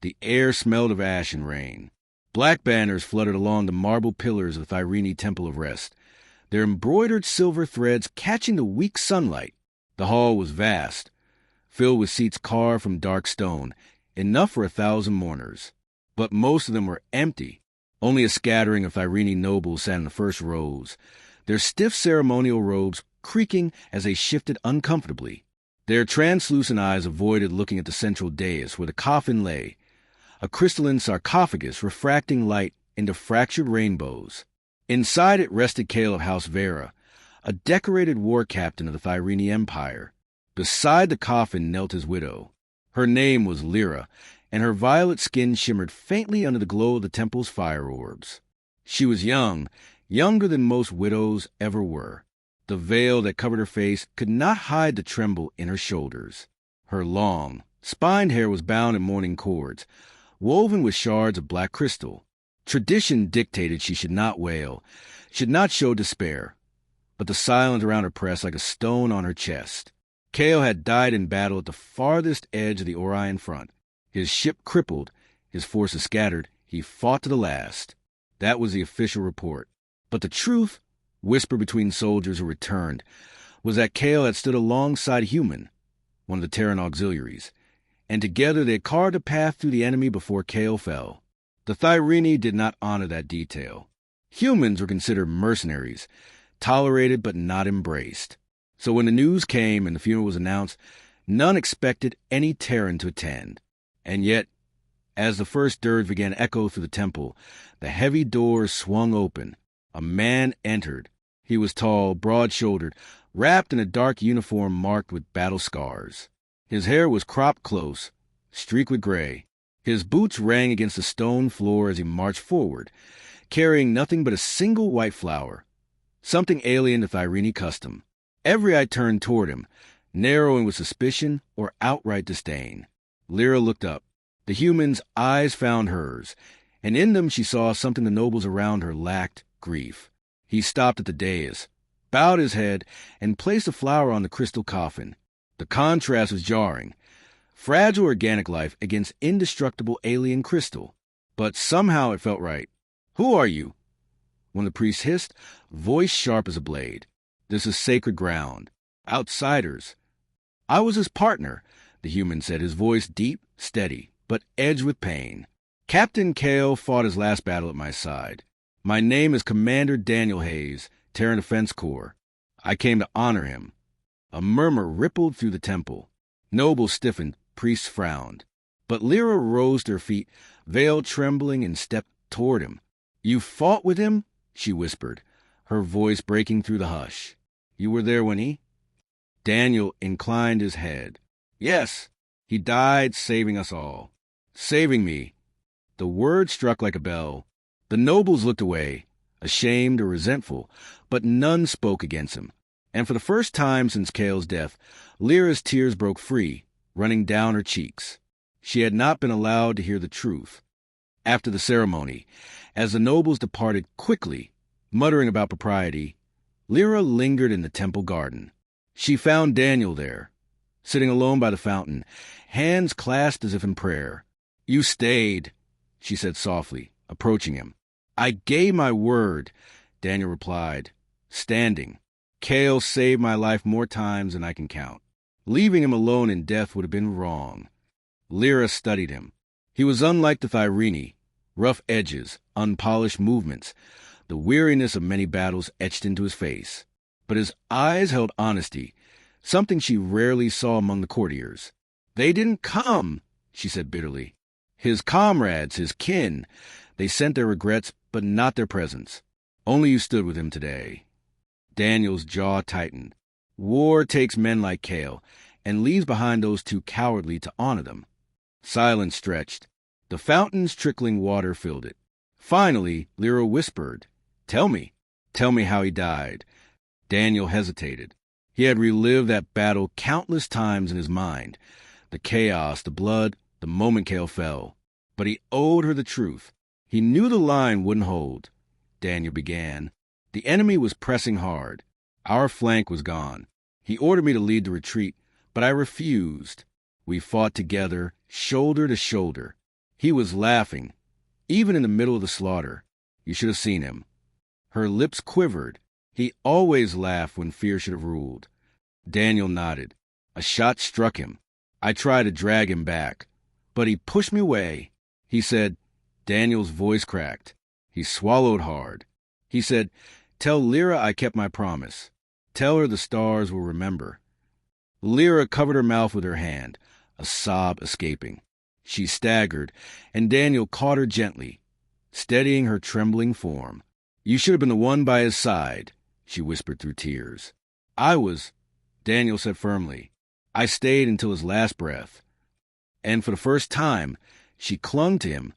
The air smelled of ash and rain. Black banners fluttered along the marble pillars of the Thyreni Temple of Rest, their embroidered silver threads catching the weak sunlight. The hall was vast, filled with seats carved from dark stone, enough for 1,000 mourners. But most of them were empty. Only a scattering of Thyreni nobles sat in the first rows, their stiff ceremonial robes creaking as they shifted uncomfortably. Their translucent eyes avoided looking at the central dais where the coffin lay, a crystalline sarcophagus refracting light into fractured rainbows. Inside it rested Kael of House Vera, a decorated war captain of the Thyreni Empire. Beside the coffin knelt his widow. Her name was Lira, and her violet skin shimmered faintly under the glow of the temple's fire orbs. She was young, younger than most widows ever were. The veil that covered her face could not hide the tremble in her shoulders. Her long, spined hair was bound in mourning cords, woven with shards of black crystal. Tradition dictated she should not wail, should not show despair, but the silence around her pressed like a stone on her chest. Kael had died in battle at the farthest edge of the Orion front. His ship crippled, his forces scattered, he fought to the last. That was the official report. But the truth, whispered between soldiers who returned, was that Kael had stood alongside Human, one of the Terran auxiliaries, and together they had carved a path through the enemy before Kael fell. The Thyreni did not honor that detail. Humans were considered mercenaries, tolerated but not embraced. So when the news came and the funeral was announced, none expected any Terran to attend. And yet, as the first dirge began to echo through the temple, the heavy doors swung open. A man entered. He was tall, broad-shouldered, wrapped in a dark uniform marked with battle scars. His hair was cropped close, streaked with gray. His boots rang against the stone floor as he marched forward, carrying nothing but a single white flower, something alien to Thyreni custom. Every eye turned toward him, narrowing with suspicion or outright disdain. Lira looked up. The human's eyes found hers, and in them she saw something the nobles around her lacked: grief. He stopped at the dais, bowed his head, and placed a flower on the crystal coffin. The contrast was jarring. Fragile organic life against indestructible alien crystal. But somehow it felt right. "Who are you?" When the priest hissed, voice sharp as a blade. "This is sacred ground. Outsiders." "I was his partner," the human said, his voice deep, steady, but edged with pain. "Captain Kael fought his last battle at my side. My name is Commander Daniel Hayes, Terran Defense Corps. I came to honor him." A murmur rippled through the temple. Nobles stiffened, priests frowned. But Lira rose to her feet, veil trembling, and stepped toward him. "You fought with him?" she whispered, her voice breaking through the hush. "You were there when he—" Daniel inclined his head. "Yes, he died saving us all. Saving me." The word struck like a bell. The nobles looked away, ashamed or resentful, but none spoke against him. And for the first time since Kael's death, Lyra's tears broke free, running down her cheeks. She had not been allowed to hear the truth. After the ceremony, as the nobles departed quickly, muttering about propriety, Lira lingered in the temple garden. She found Daniel there, sitting alone by the fountain, hands clasped as if in prayer. "You stayed," she said softly, approaching him. "I gave my word," Daniel replied, standing. "Kael saved my life more times than I can count. Leaving him alone in death would have been wrong." Lira studied him. He was unlike the Thyreni, rough edges, unpolished movements, the weariness of many battles etched into his face. But his eyes held honesty, something she rarely saw among the courtiers. "They didn't come," she said bitterly. "His comrades, his kin, they sent their regrets, but not their presence. Only you stood with him today." Daniel's jaw tightened. War takes men like Kael, and leaves behind those too cowardly to honor them. Silence stretched. The fountain's trickling water filled it. Finally, Lira whispered, Tell me how he died." Daniel hesitated. He had relived that battle countless times in his mind. The chaos, the blood, the moment Kael fell. But he owed her the truth. He knew the line wouldn't hold. Daniel began. "The enemy was pressing hard. Our flank was gone. He ordered me to lead the retreat, but I refused. We fought together, shoulder to shoulder. He was laughing, even in the middle of the slaughter. You should have seen him. Her lips quivered. He always laughed when fear should have ruled. Daniel nodded. A shot struck him. I tried to drag him back, but he pushed me away. He said, Daniel's voice cracked. He swallowed hard. He said, tell Lira I kept my promise. Tell her the stars will remember. Lira covered her mouth with her hand, a sob escaping. She staggered, and Daniel caught her gently, steadying her trembling form. You should have been the one by his side, she whispered through tears. I was, Daniel said firmly. I stayed until his last breath. And for the first time, she clung to him,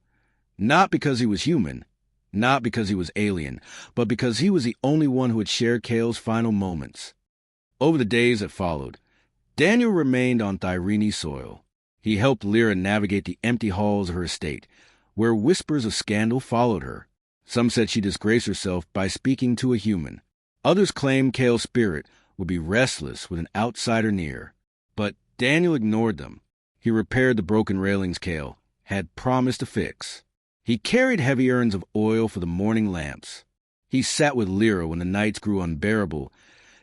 not because he was human, not because he was alien, but because he was the only one who had shared Kael's final moments. Over the days that followed, Daniel remained on Thyreni soil. He helped Lira navigate the empty halls of her estate, where whispers of scandal followed her. Some said she disgraced herself by speaking to a human. Others claimed Kael's spirit would be restless with an outsider near. But Daniel ignored them. He repaired the broken railings Kael had promised to fix. He carried heavy urns of oil for the morning lamps. He sat with Lira when the nights grew unbearable,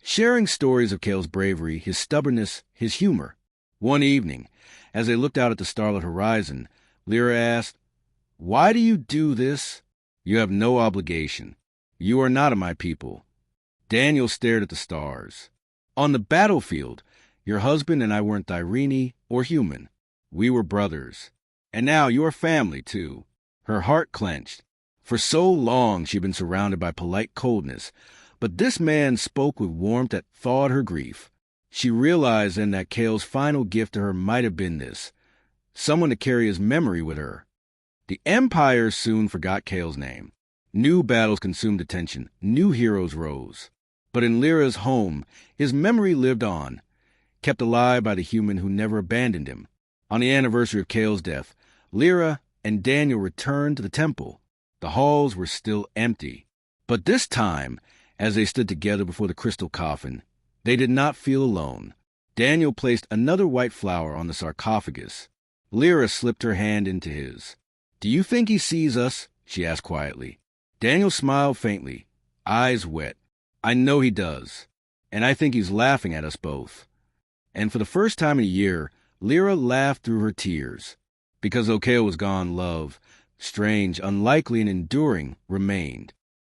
sharing stories of Kael's bravery, his stubbornness, his humor. One evening, as they looked out at the starlit horizon, Lira asked, Why do you do this? You have no obligation. You are not of my people. Daniel stared at the stars. On the battlefield, your husband and I weren't Thyreni or human. We were brothers. And now you are family, too. Her heart clenched. For so long she'd been surrounded by polite coldness, but this man spoke with warmth that thawed her grief. She realized then that Kael's final gift to her might have been this, someone to carry his memory with her. The Empire soon forgot Kael's name. New battles consumed attention, new heroes rose. But in Lira's home, his memory lived on, kept alive by the human who never abandoned him. On the anniversary of Kael's death, Lira and Daniel returned to the temple. The halls were still empty. But this time, as they stood together before the crystal coffin, they did not feel alone. Daniel placed another white flower on the sarcophagus. Lira slipped her hand into his. Do you think he sees us? She asked quietly. Daniel smiled faintly, eyes wet. I know he does, and I think he's laughing at us both. And for the first time in a year, Lira laughed through her tears. Because though Kael was gone, love, strange, unlikely, and enduring, remained.